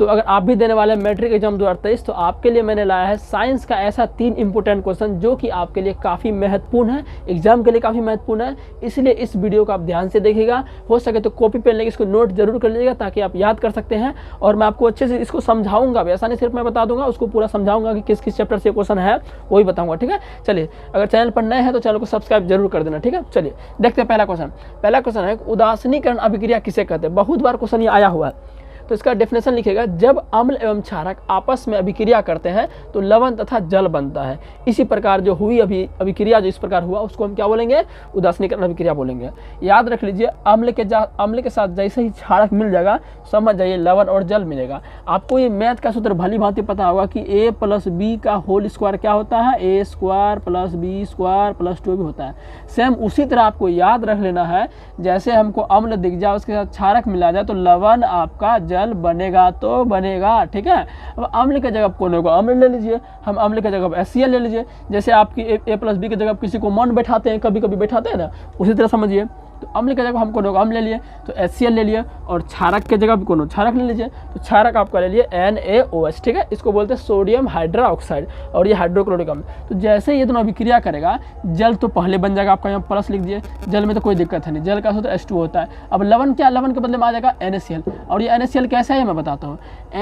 तो अगर आप भी देने वाले हैं मैट्रिक एग्जाम 2023 तो आपके लिए मैंने लाया है साइंस का ऐसा 3 इंपॉर्टेंट क्वेश्चन जो कि आपके लिए काफ़ी महत्वपूर्ण है, एग्जाम के लिए काफ़ी महत्वपूर्ण है। इसलिए इस वीडियो को आप ध्यान से देखिएगा, हो सके तो कॉपी पेन लेके इसको नोट जरूर कर लीजिएगा ताकि आप याद कर सकते हैं। और मैं आपको अच्छे से इसको समझाऊंगा, ऐसा नहीं सिर्फ मैं बता दूंगा, उसको पूरा समझाऊंगा कि किस किस चैप्टर से क्वेश्चन है वही बताऊंगा, ठीक है। चलिए, अगर चैनल पर नए हैं तो चैनल को सब्सक्राइब जरूर कर देना, ठीक है। चलिए देखते हैं पहला क्वेश्चन है उदासीनीकरण अभिक्रिया किसे कहते हैं। बहुत बार क्वेश्चन ये आया हुआ है, तो इसका डेफिनेशन लिखेगा, जब अम्ल एवं क्षारक आपस में अभिक्रिया करते हैं तो लवण तथा जल बनता है। इसी प्रकार जो हुई अभिक्रिया जो इस प्रकार हुआ उसको हम क्या बोलेंगे, उदासीनीकरण अभिक्रिया बोलेंगे। याद रख लीजिए, अम्ल के साथ जैसे ही क्षारक मिल जाएगा समझ जाइए लवण और जल मिलेगा। आपको ये मैथ का सूत्र भली भांति पता होगा कि a + b का होल स्क्वायर क्या होता है, a² + b² + 2 भी होता है। सेम उसी तरह आपको याद रख लेना है, जैसे हमको अम्ल दिख जाए उसके साथ क्षारक मिला जाए तो लवण आपका जल बनेगा तो बनेगा, ठीक है। अब अम्ल की जगह कौन होगा, अम्ल ले लीजिए, हम अम्ल की जगह HCl ले लीजिए। जैसे आपकी a + b की जगह किसी को मन बैठाते हैं, कभी कभी बैठाते हैं ना, उसी तरह समझिए। तो अम्ल की जगह हम कौन होगा, अम्ल ले लिए तो HCl ले लिए, और क्षारक की जगह भी कौन हो, क्षारक ले लीजिए, तो क्षारक आपका ले लिए NaOH, ठीक है। इसको बोलते हैं सोडियम हाइड्रोक्साइड और ये हाइड्रोक्लोरिक अम्ल। तो जैसे ये दोनों अभिक्रिया करेगा, जल तो पहले बन जाएगा आपका, यहाँ प्लस लिख दिए, जल में तो कोई दिक्कत है नहीं, जल का सूत्र H2 होता है। अब लवण क्या, लवण के बदले में आ जाएगा NaCl, और ये NaCl कैसा है मैं बताता हूँ।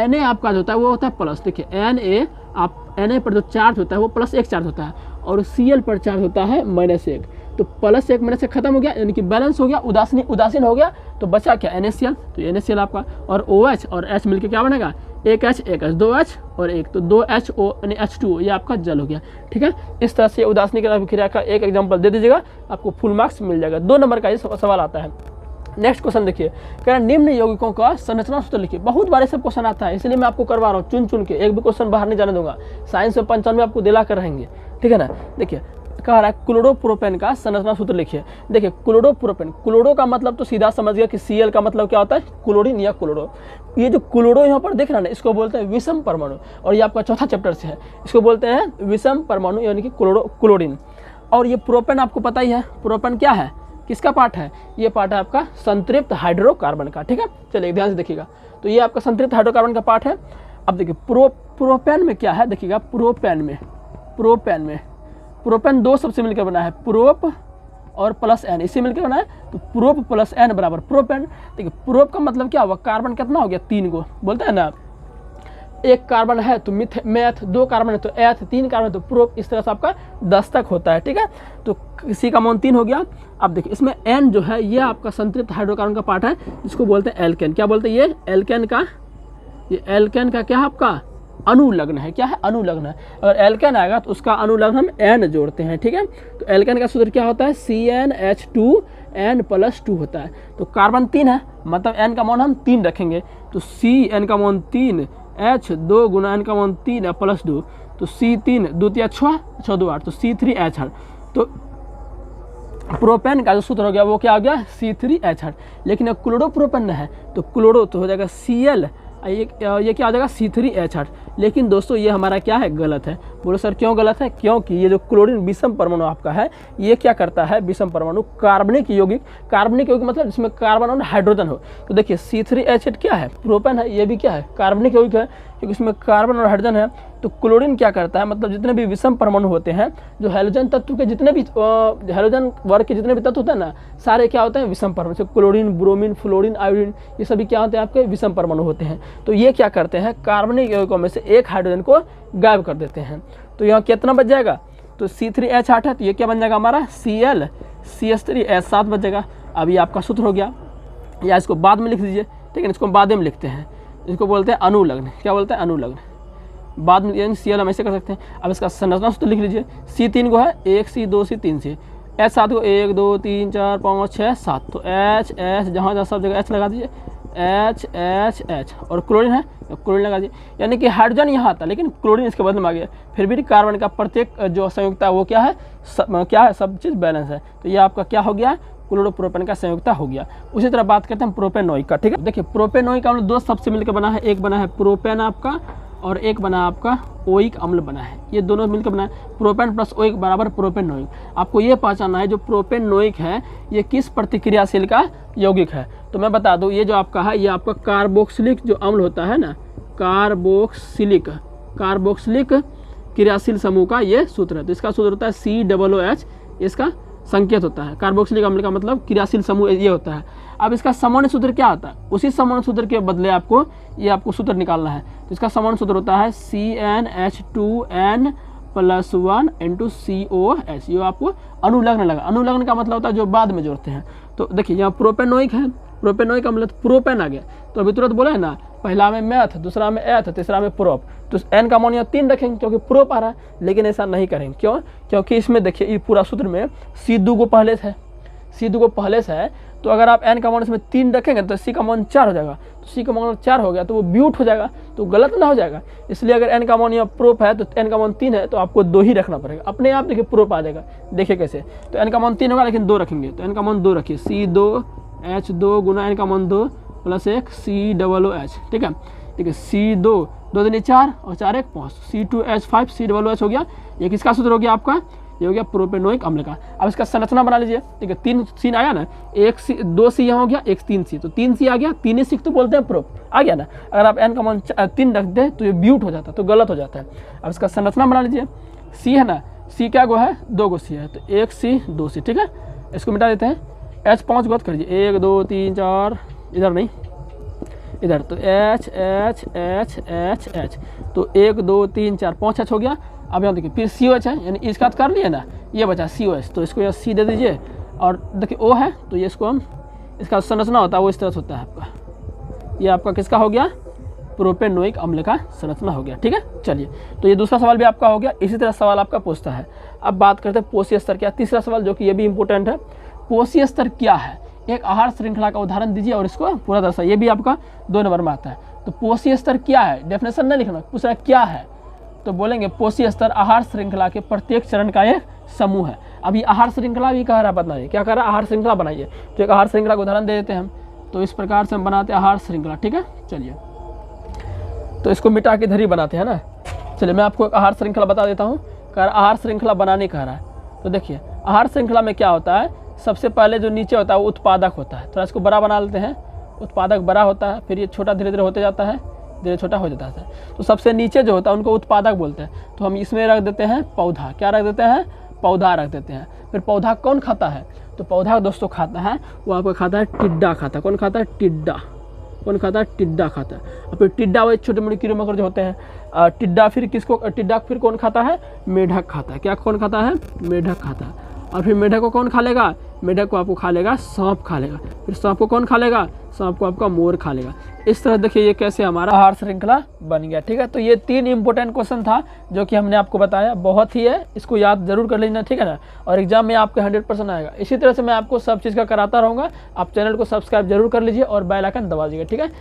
Na आपका जो होता है वो होता है प्लस, देखिए Na आप Na पर जो चार्ज होता है वो +1 चार्ज होता है, और Cl पर चार्ज होता है -1। तो +1 -1 खत्म हो गया, यानी कि बैलेंस हो गया, उदासीन हो गया, तो बचा क्या, NaCl। तो NaCl आपका और OH और H मिलकर क्या बनेगा, 1H 1H 2H और 1, तो 2HO यानी H2O, ये आपका जल हो गया, ठीक है। इस तरह से उदासीनीकरण अभिक्रिया का एक एग्जाम्पल दे दीजिएगा, आपको फुल मार्क्स मिल जाएगा। 2 नंबर का ये सवाल आता है। नेक्स्ट क्वेश्चन देखिए, कह रहा निम्न यौगिकों का संरचना सूत्र लिखिए। बहुत बार सब क्वेश्चन आता है, इसलिए मैं आपको करवा रहा हूँ चुन के, एक भी क्वेश्चन बाहर नहीं जाने दूंगा। साइंस में 95 आपको दिला कर रहेंगे, ठीक है ना। देखिए कह रहा है क्लोरोप्रोपेन का संरचना सूत्र लिखिए। देखिए क्लोरोप्रोपेन, क्लोरो का मतलब तो सीधा समझ गया कि Cl का मतलब क्या होता है, क्लोरीन या क्लोरो। ये जो क्लोरो यहाँ पर देख रहा है ना, इसको बोलते हैं विषम परमाणु, और ये आपका चौथा चैप्टर से है, इसको बोलते हैं विषम परमाणु यानी कि क्लोरीन। और ये प्रोपेन आपको पता ही है, प्रोपेन क्या है, किसका पार्ट है, ये पार्ट है आपका संतृप्त हाइड्रोकार्बन का, ठीक है। चलिए ध्यान से देखिएगा, तो ये आपका संतृप्त हाइड्रोकार्बन का पार्ट है। अब देखिए प्रोपेन में क्या है, देखिएगा प्रोपेन 2 शब्द से मिलकर बना है, प्रोप और +N, इससे मिलकर बना है, तो प्रोप + N बराबर प्रोपेन। देखिए प्रोप का मतलब क्या हुआ, कार्बन कितना हो गया, 3 को बोलते हैं ना, 1 कार्बन है तो मैथ, 2 कार्बन है तो एथ, 3 कार्बन है तो प्रोप, इस तरह से आपका 10 तक होता है, ठीक है। तो C का मान 3 हो गया। अब देखिए इसमें N जो है ये आपका संतृप्त हाइड्रोकार्बन का पार्ट है, जिसको बोलते हैं एल्केन। क्या बोलते हैं, ये एल्केन का क्या है आपका अनुलग्न है, क्या है, अनुलग्न है। अगर एल्केन आएगा तो उसका अनुलग्न हम N जोड़ते हैं, ठीक है। तो एल्केन का सूत्र क्या होता है, CnH2n+2 होता है। तो कार्बन 3 है, मतलब N का मान हम 3 रखेंगे, तो Cn का मान 3, H2 × N का मान 3 है +2, तो C3 2 × 6 6 2 8, तो C3H8। तो प्रोपेन का जो सूत्र हो गया वो क्या हो गया, C3H8। लेकिन अब क्लोरोप्रोपेन है तो क्लोरो तो हो जाएगा Cl, ये क्या हो जाएगा C3H8। लेकिन दोस्तों ये हमारा क्या है, गलत है। बोलो सर क्यों गलत है, क्योंकि ये जो क्लोरीन विषम परमाणु आपका है, ये क्या करता है, विषम परमाणु कार्बनिक यौगिक मतलब जिसमें कार्बन और हाइड्रोजन हो। तो देखिए C3H8 क्या है, प्रोपेन है, ये भी क्या है, कार्बनिक यौगिक है, क्योंकि इसमें कार्बन और हाइड्रोजन है। तो क्लोरीन क्या करता है, मतलब जितने भी विषम परमाणु होते हैं, जो हैलोजन तत्व के जितने भी हैलोजन वर्ग के जितने भी तत्व होते हैं ना, सारे क्या होते हैं, विषम परमाणु। जैसे क्लोरीन, ब्रोमीन, फ्लोरीन, आयोडीन, ये सभी क्या होते हैं, आपके विषम परमाणु होते हैं। तो ये क्या करते हैं, कार्बनिक यौगिकों में से एक हाइड्रोजन को गायब कर देते हैं। तो यहाँ कितना बच जाएगा, तो C3H8 है, तो ये क्या बन जाएगा हमारा ClCH3H7 बच जाएगा। अब ये आपका सूत्र हो गया, या इसको बाद में लिख दीजिए, ठीक है, इसको बाद में लिखते हैं, इसको बोलते हैं अनुलग्न। क्या बोलते हैं, अनुलग्न। बाद में यानी Cl हम ऐसे कर सकते हैं। अब इसका संरचना सूत्र लिख लीजिए, C3 को है 1C 2C 3C, H7 को 1 2 3 4 5 6 7, तो H जहाँ सब जगह H लगा दीजिए, H और क्लोरीन है तो क्लोरीन लगा दीजिए। यानी कि हाइड्रोजन यहाँ था लेकिन क्लोरीन इसके बदले में आ गया, फिर भी कार्बन का प्रत्येक जो संयुक्ता है वो क्या है, सब चीज़ बैलेंस है। तो ये आपका क्या हो गया, क्लोरोप्रोपेन का संयुक्ता हो गया। उसी तरह बात करते हैं प्रोपेनोइक का, ठीक है। देखिए प्रोपेनोइक अम्ल 2 शब्द से मिलकर बना है, एक बना है प्रोपेन आपका और एक बना आपका ओइक अम्ल बना है, ये दोनों मिलकर बना है। प्रोपेन प्लस ओइक बराबर प्रोपेनोइक। आपको ये पहचानना है जो प्रोपेनोइक है ये किस प्रतिक्रियाशील का यौगिक है। तो मैं बता दूं, ये जो आपका है ये आपका कार्बोक्सिलिक जो अम्ल होता है ना, कार्बोक्सिलिक क्रियाशील समूह का ये सूत्र है। तो इसका सूत्र होता है COOH, इसका संकेत होता है। कार्बोक्सिलिक अम्ल का मतलब क्रियाशील समूह ये होता है। अब इसका सामान्य सूत्र क्या होता है, उसी सामान्य सूत्र के बदले आपको सूत्र निकालना है। तो इसका सामान्य सूत्र होता है CnH2n + 1 × COH। ये आपको अनुलग्न लगा। अनुलग्न का मतलब होता है जो बाद में जोड़ते हैं। तो देखिए यहाँ प्रोपेनोइक है, प्रोपेनोइक अम्ल प्रोपेन आ गया। तो अभी तुरंत बोले है ना, पहला में मैथ, दूसरा में एथ, तीसरा में प्रोप। तो एन का मान यहाँ 3 रखेंगे क्योंकि प्रोप आ रहा है, लेकिन ऐसा नहीं करेंगे। क्यों? क्योंकि इसमें देखिए ये पूरा सूत्र में C2 को पहले से है। तो अगर आप एन का मान इसमें 3 रखेंगे तो C का मान 4 हो जाएगा। तो C का मान 4 हो गया तो वो ब्यूट हो जाएगा, तो गलत ना हो जाएगा। इसलिए अगर एन का मान यहाँ प्रोप है तो एन का मान 3 है, तो आपको 2 ही रखना पड़ेगा। अपने आप देखिए प्रोप आ जाएगा। देखिए कैसे, तो एन का मान 3 होगा लेकिन 2 रखेंगे। तो एन का मान 2 रखिए, C2H2 गुना एन का मान 2 + 1 COOH। ठीक है, C2 2 दूनी 4 और 4 1 5, C2H5 COOH हो गया। ये किसका सूत्र हो गया आपका, ये हो गया प्रोपेनोइक अम्ल का। अब इसका संरचना बना लीजिए। ठीक है, 3 C आया ना, 2 C यहाँ हो गया, 1 3 C, तो 3 C आ गया। 3 C तो बोलते हैं प्रोप आ गया ना। अगर आप एन का मान 3 रख दे तो ये ब्यूट हो जाता है, तो गलत हो जाता है। अब इसका संरचना बना लीजिए। C है ना, C क्या गो है, 2 गो C है, तो 1 C 2 C। ठीक है, इसको मिटा देते हैं। H 5 गो कर दीजिए, 1 2 3 4, इधर नहीं इधर, तो H H H H H, तो 1 2 3 4 5 H हो गया। अब यहाँ देखिए फिर COH है, यानी इसका कर लिए ना, ये बचा COH, तो इसको यहाँ C दे दीजिए। और देखिए O है, तो ये इसको हम, इसका संरचना होता है वो इस तरह से होता है आपका। ये आपका किसका हो गया, प्रोपेनोइक अम्ल का संरचना हो गया। ठीक है, चलिए, तो ये दूसरा सवाल भी आपका हो गया। इसी तरह सवाल आपका पूछता है। अब बात करते हैं पोषी स्तर क्या। तीसरा सवाल जो कि ये भी इंपॉर्टेंट है, पोषी स्तर क्या है, एक आहार श्रृंखला का उदाहरण दीजिए और इसको पूरा दर्शाइए। ये भी आपका 2 नंबर में आता है। तो पोषी स्तर क्या है, डेफिनेशन नहीं लिखना, पूछ रहा है क्या है। तो बोलेंगे पोषी स्तर आहार श्रृंखला के प्रत्येक चरण का एक समूह है। अभी आहार श्रृंखला भी कह रहा है, बताइए क्या कह रहा है, आहार श्रृंखला बनाइए। तो एक आहार श्रृंखला का उदाहरण दे देते हैं हम। तो इस प्रकार से हम बनाते हैं आहार श्रृंखला। ठीक है, चलिए, तो इसको मिटा के इधर ही बनाते हैं ना। चलिए मैं आपको एक आहार श्रृंखला बता देता हूँ। कह रहा आहार श्रृंखला बनाने कह रहा है। तो देखिए आहार श्रृंखला में क्या होता है, सबसे पहले जो नीचे होता है वो उत्पादक होता है। थोड़ा इसको बड़ा बना लेते हैं। उत्पादक बड़ा होता है, फिर ये छोटा धीरे धीरे होते जाता है, धीरे छोटा हो जाता है। तो सबसे नीचे जो होता है उनको उत्पादक बोलते हैं। तो हम इसमें रख देते हैं पौधा। क्या रख देते हैं, पौधा रख देते हैं। फिर पौधा कौन खाता है, तो पौधा दोस्तों खाता है वो आपका खाता है टिड्डा खाता है। कौन खाता है, टिड्डा। कौन खाता है, टिड्डा खाता है। और फिर टिड्डा वही छोटे मोटे कीड़े मकोड़े जो होते हैं। टिड्डा फिर किसको, टिड्डा फिर कौन खाता है, मेढक खाता है। क्या कौन खाता है, मेढक खाता है। और फिर मेढक को कौन खा लेगा, मेढक को आपको खा लेगा सांप खा लेगा। फिर सांप को कौन खा लेगा, सांप को आपका मोर खा लेगा। इस तरह देखिए ये कैसे हमारा आहार श्रृंखला बन गया। ठीक है, तो ये 3 इंपॉर्टेंट क्वेश्चन था जो कि हमने आपको बताया। बहुत ही है, इसको याद जरूर कर लेना। ठीक है ना, और एग्जाम में आपके 100% आएगा। इसी तरह से मैं आपको सब चीज़ का कराता रहूँगा। आप चैनल को सब्सक्राइब जरूर कर लीजिए और बेल आइकन दबा दीजिए। ठीक है।